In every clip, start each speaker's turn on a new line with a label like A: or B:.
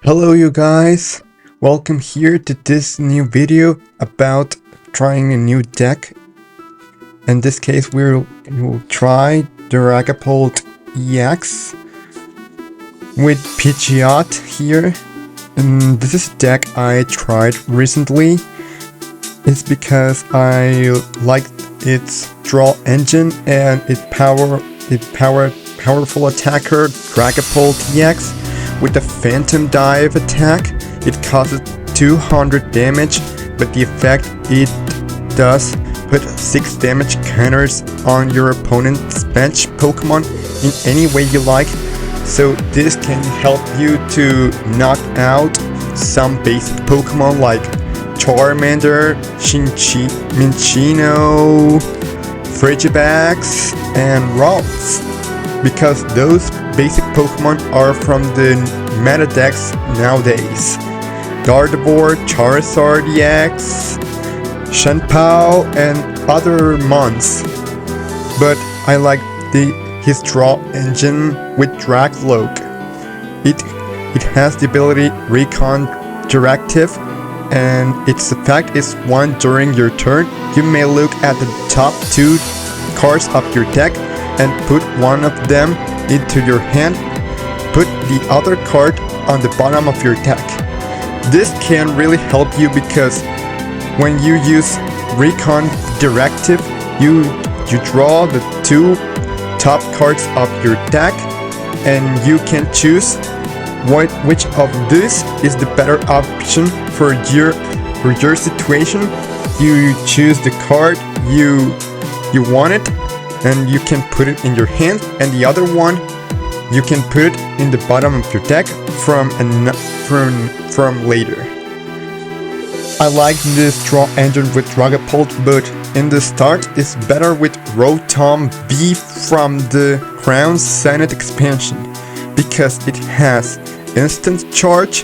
A: Hello you guys, welcome here to this new video about trying a new deck. In this case we'll try Dragapult EX with Pidgeot here. And this is a deck I tried recently. It's because I liked its draw engine and its powerful attacker Dragapult EX. With the Phantom Dive attack, it causes 200 damage, but the effect it does put 6 damage counters on your opponent's bench Pokemon in any way you like. So this can help you to knock out some basic Pokemon like Charmander, Minccino, Frigibax, and Ralts, because those basic Pokemon are from the meta decks nowadays. Gardevoir, Charizard EX, Shenpao, and other mons. But I like his draw engine with Dragloak. It has the ability Recon Directive, and its effect is one during your turn. You may look at the top 2 cards of your deck and put one of them into your hand, put the other card on the bottom of your deck. This can really help you because when you use Recon Directive, you draw the 2 top cards of your deck and you can choose which of these is the better option for your situation. You choose the card you want it, and you can put it in your hand, and the other one you can put it in the bottom of your deck from later. I like this draw engine with Dragapult, but in the start it's better with Rotom V from the Crown Senate expansion because it has instant charge.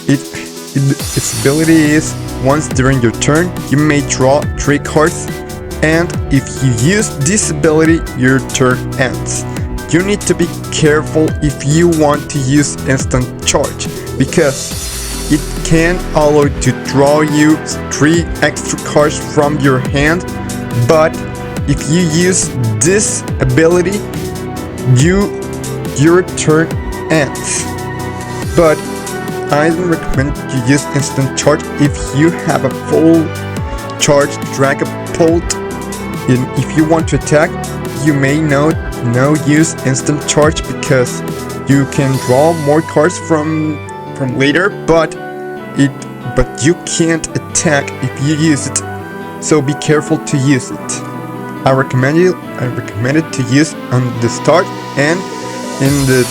A: Its ability is once during your turn you may draw 3 cards, and if you use this ability, your turn ends. You need to be careful if you want to use instant charge, because it can allow you to draw you 3 extra cards from your hand, but if you use this ability, your turn ends. But I don't recommend you use instant charge if you have a full charged Dragapult. If you want to attack, you may no use instant charge because you can draw more cards from later, but you can't attack if you use it. So be careful to use it. I recommend it to use on the start and in the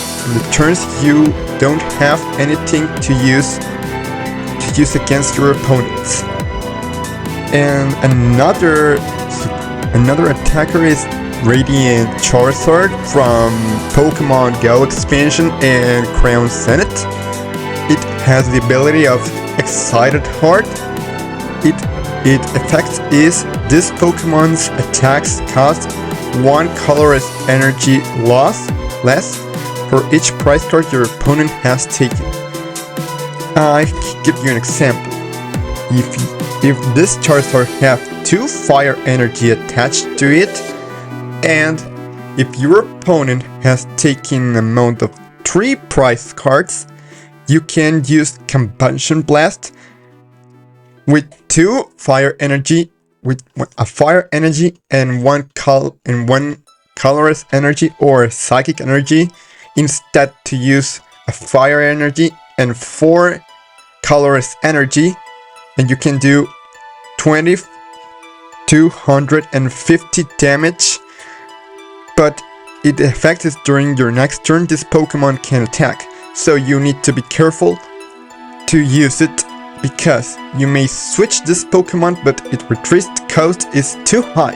A: turns you don't have anything to use against your opponents. And another attacker is Radiant Charizard from Pokemon Go expansion and Crown Senate. It has the ability of Excited Heart. Its effect is this Pokemon's attacks cost 1 colorless energy less for each prize card your opponent has taken. I give you an example. If this Charizard have 2 fire energy attached to it, and if your opponent has taken an amount of 3 prize cards, you can use Combustion Blast with 2 fire energy, with a fire energy and one colorless energy or psychic energy, instead to use a fire energy and 4 colorless energy, and you can do 250 damage. But its effect is during your next turn this Pokemon can attack, so you need to be careful to use it because you may switch this Pokemon, but its retreat cost is too high.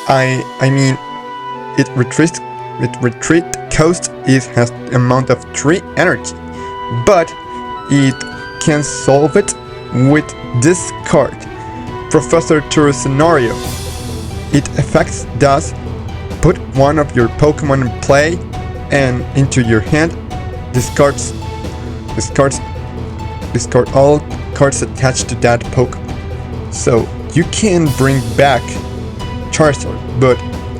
A: I mean, its retreat cost has amount of 3 energy, but it can solve it with this card, Professor Tour Scenario. Its effects does put one of your Pokemon in play and into your hand, discards discard all cards attached to that Pokemon. So you can bring back Charizard, but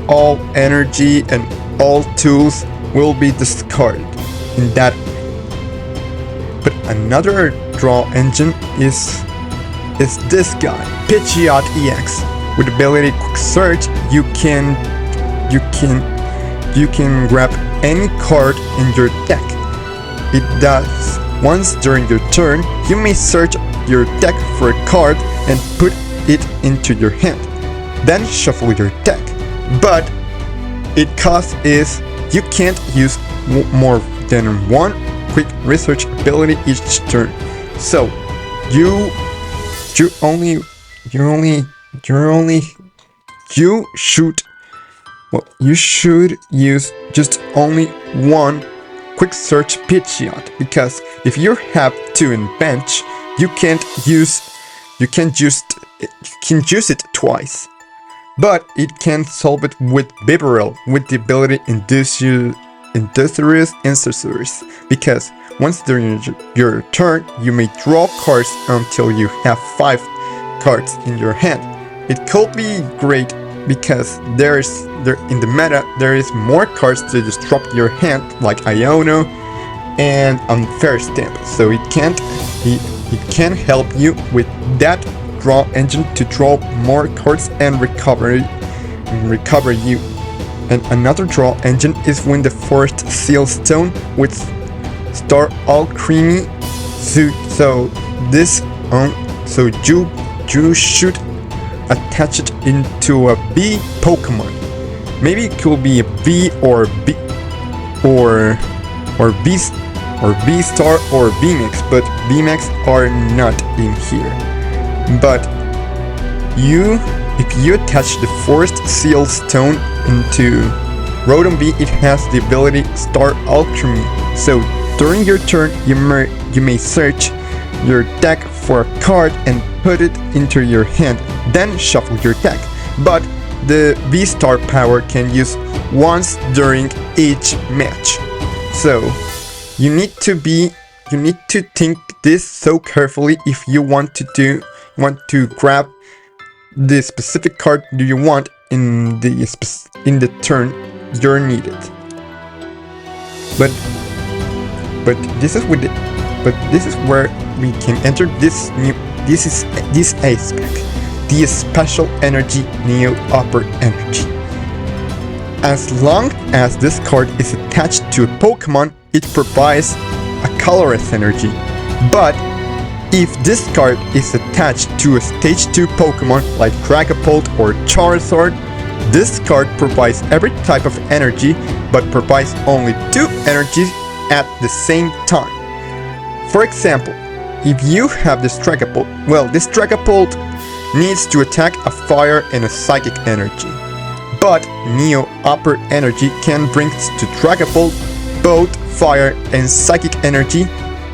A: all energy and all tools will be discarded in that. But another draw engine is this guy, Pidgeot EX. With ability Quick Search, you can grab any card in your deck. It does once during your turn. You may search your deck for a card and put it into your hand. Then shuffle your deck. But it cost is you can't use more than one Quick Research ability each turn. So you should use just only one Quick Search Pidgeot, because if you have two in bench, you can use it twice. But it can solve it with Bibarel with the ability Industrious Incisors, because once during your turn you may draw cards until you have 5 cards in your hand. It could be great because in the meta there is more cards to disrupt your hand, like Iono and Unfair Stamp, so it can help you with that draw engine to draw more cards and recover you. And another draw engine is when the Forest Seal Stone with Star Alchemy. So you should attach it into a B Pokemon. Maybe it could be a B or B or B Star or B Max, but B Max are not in here. But if you attach the Forest Seal Stone into Rotom B, it has the ability Star Alchemy. So during your turn, you may search your deck for a card and put it into your hand, then shuffle your deck. But the V-Star power can use once during each match. So you need to think this so carefully if you want to grab the specific card do you want in the turn you're needed. But this is where we can enter this aspect, the special energy Neo Upper Energy. As long as this card is attached to a Pokemon, it provides a colorless energy. But if this card is attached to a Stage 2 Pokemon like Dragapult or Charizard, this card provides every type of energy, but provides only 2 energies at the same time. For example, if you have this Dragapult, this Dragapult needs to attack a fire and a psychic energy. But Neo Upper Energy can bring to Dragapult both fire and psychic energy.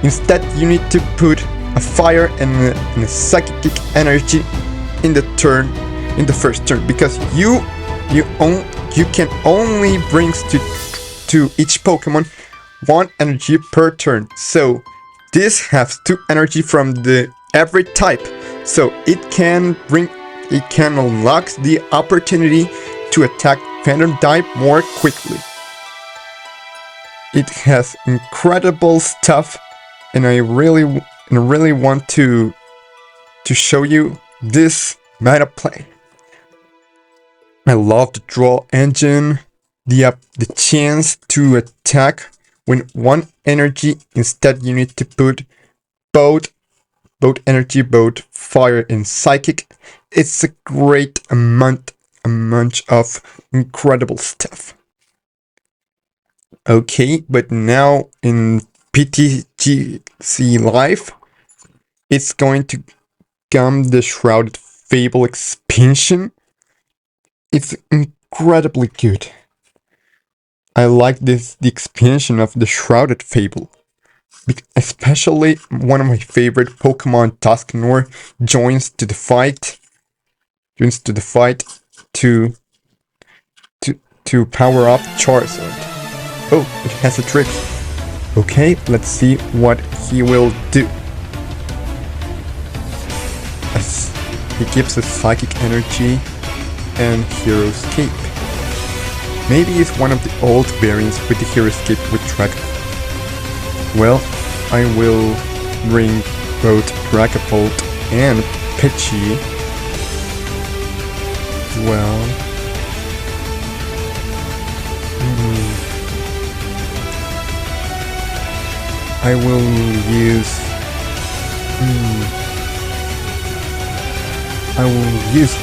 A: Instead, you need to put a fire and a psychic energy in the first turn, because you can only bring to each Pokemon 1 energy per turn. So this has 2 energy from every type. So it can unlock the opportunity to attack Phantom type more quickly. It has incredible stuff, and I really want to show you this meta play. I love the draw engine, the chance to attack when 1 energy. Instead, you need to put both energy, both fire and psychic. It's a great amount of incredible stuff. Okay, but now in PTGC Live, it's going to come the Shrouded Fable expansion. It's incredibly good. I like the expansion of the Shrouded Fable. Especially one of my favorite Pokemon, Dusknoir, joins to the fight to power up Charizard. Oh, it has a trick. Okay, let's see what he will do. As he gives us psychic energy and hero's cape. Maybe it's one of the old variants with the hero's cape with Dragapult. Well, I will bring both Dragapult and Pidgey. Well, I will use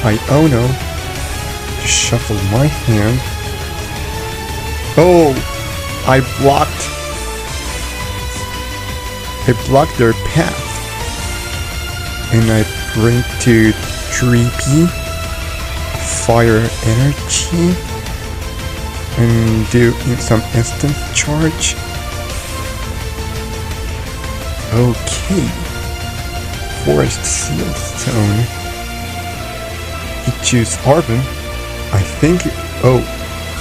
A: Iono to shuffle my hand. Oh, I blocked their path, and I bring to Dreepy fire energy and do some instant charge. Okay, Forest Seal Stone. He choose Arven. I think. Oh,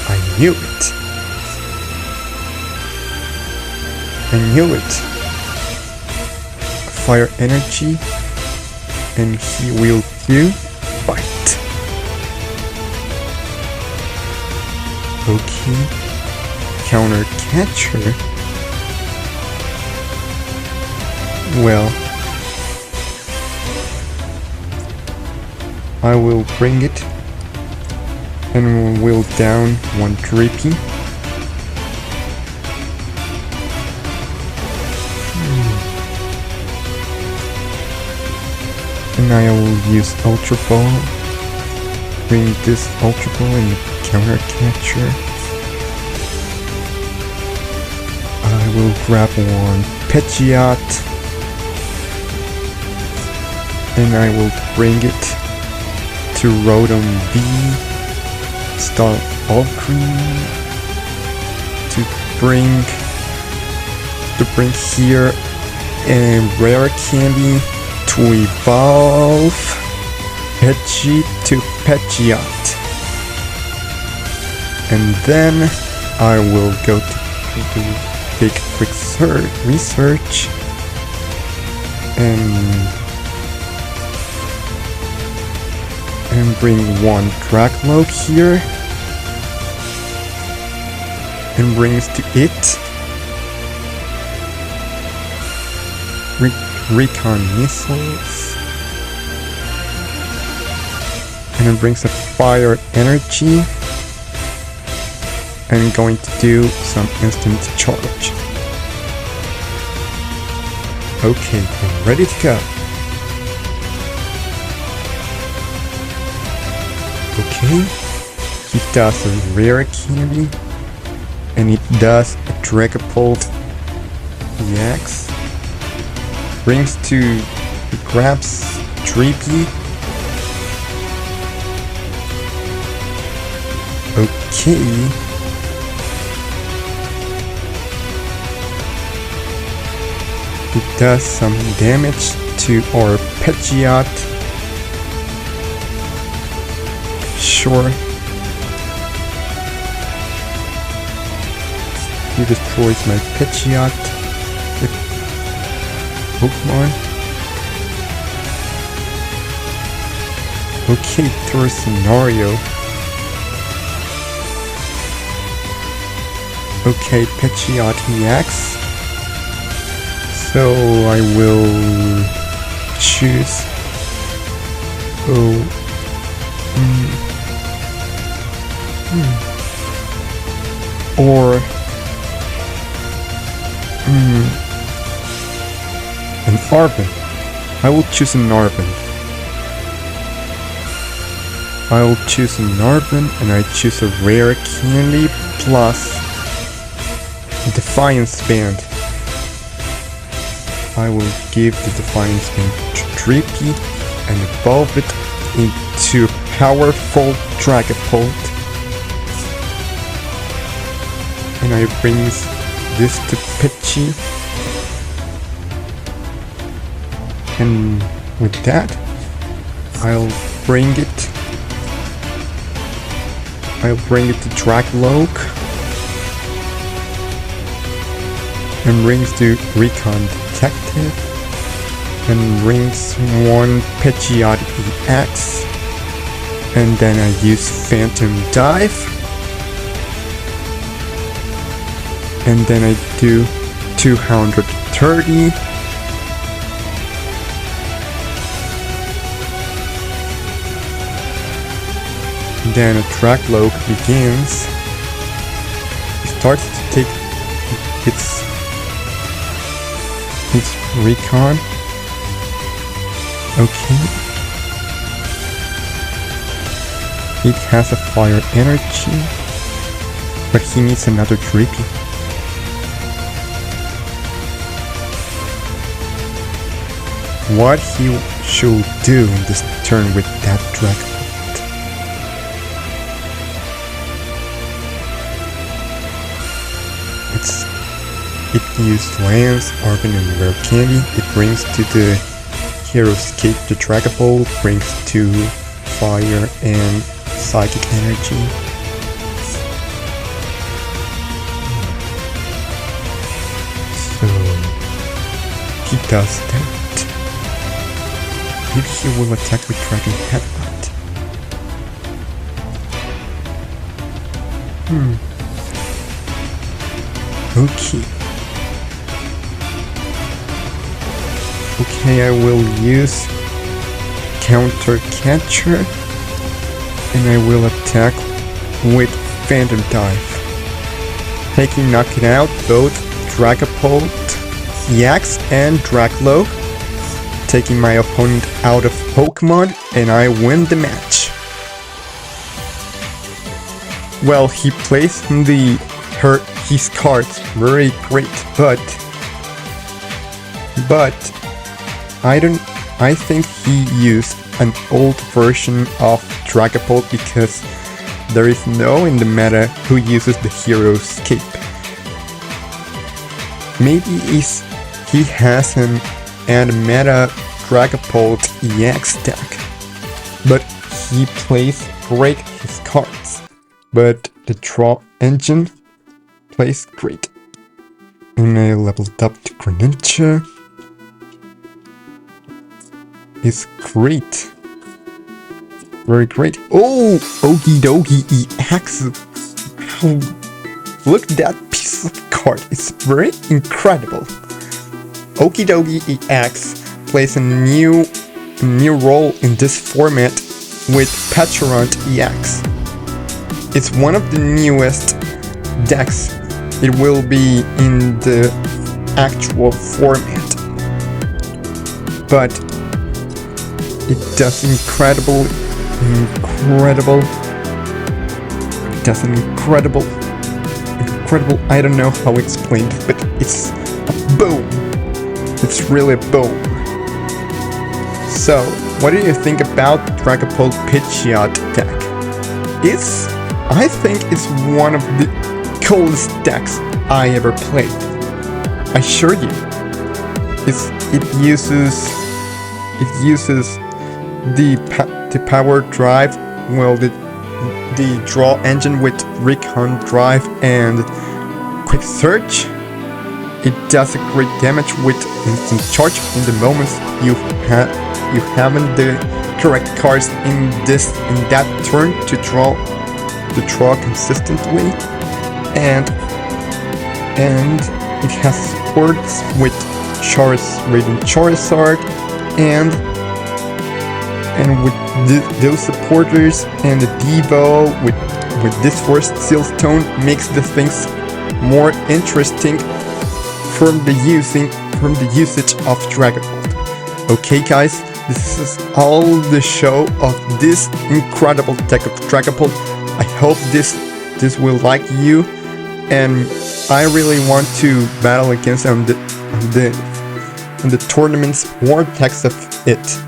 A: I knew it. Fire energy, and he will do bite. Okay, counter catcher. Well, I will bring it and will down one Drippy. And I will use Ultra Ball. Bring this Ultra Ball in the counter catcher. I will grab one Pidgeot. And I will bring it to Rotom B. Start Valkyrie. To bring here a rare candy. To evolve Pidgey to Pidgeot. And then I will go to take a quick research and bring one Dragapult here and brings to it Recon Missiles, and it brings a fire energy, and going to do some instant charge. Okay, I'm ready to go. Okay, he does a rare candy, and it does a Dragapult EX. Brings to, he grabs Dreepy. Okay. It does some damage to our Pidgeot. Sure. He destroys my Pidgeot. Pokemon. Okay, third scenario. Okay, Pidgeot EX. So I will choose. Or an Arven. I will choose an Arven. I will choose an Arven, and I choose a rare candy plus Defiance Band. I will give the Defiance Band to Drippy and evolve it into powerful Dragapult. And I bring this to Pidgey. And with that, I'll bring it to Dragapult. and brings the Recon Detective, and brings one Pidgeot EX, and then I use Phantom Dive, and then I do 230, then a Dragapult begins. It starts to take its recon. Okay. It has a fire energy, but he needs another Drippy. What he should do in this turn with that Dragapult? It used Lance, Argon, and Rare Candy. It brings to the Hero's Cape the Dragapult, brings to Fire and Psychic Energy. So he does that. Maybe he will attack with Dragon Headbutt. Okay. Okay, I will use Counter Catcher, and I will attack with Phantom Dive, knocking out both Dragapult EX and Dragapult, taking my opponent out of Pokemon, and I win the match. Well, he placed his cards very great, but I think he used an old version of Dragapult because there is no in the meta who uses the Hero's Cape. Maybe he has an meta Dragapult EX deck, but he plays great his cards. But the draw engine plays great. And I leveled up to Greninja. It's great. Very great. Oh! Okie dokie EX. Look at that piece of card. It's very incredible. Okie dokie EX plays a new role in this format with Petarant EX. It's one of the newest decks. It will be in the actual format. But it does incredible, I don't know how to explain it, but it's a boom. It's really a boom. So, what do you think about Dragapult Pidgeot deck? I think it's one of the coolest decks I ever played. I assure you. It uses the power drive, well, the draw engine with Recon Drive and Quick Search. It does a great damage with instant charge in the moments you haven't the correct cards in that turn to draw consistently, and it has supports with Radiant Charizard and with those supporters, and the Devo with this Force Seal Stone makes the things more interesting from the usage of Dragapult. Okay guys, this is all the show of this incredible deck of Dragapult. I hope this will like you, and I really want to battle against on the tournaments more decks of it.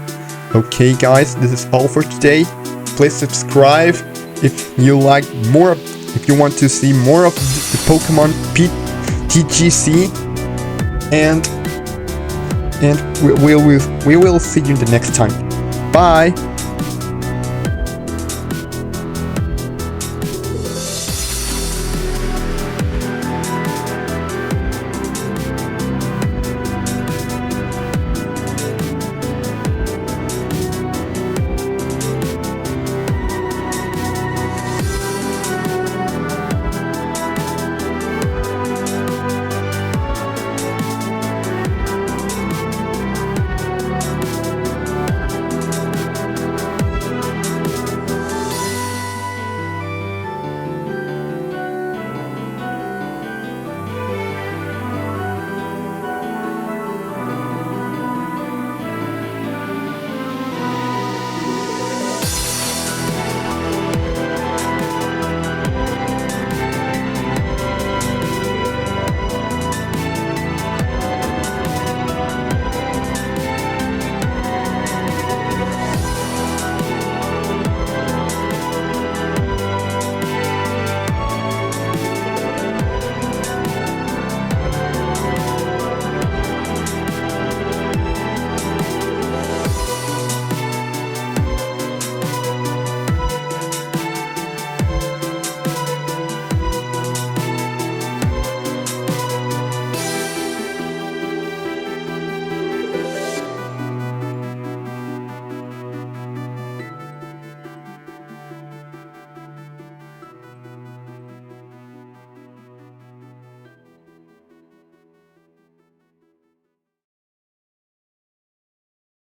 A: Okay guys, this is all for today. Please subscribe if you if you want to see more of the Pokemon TGC, and we will see you the next time. Bye!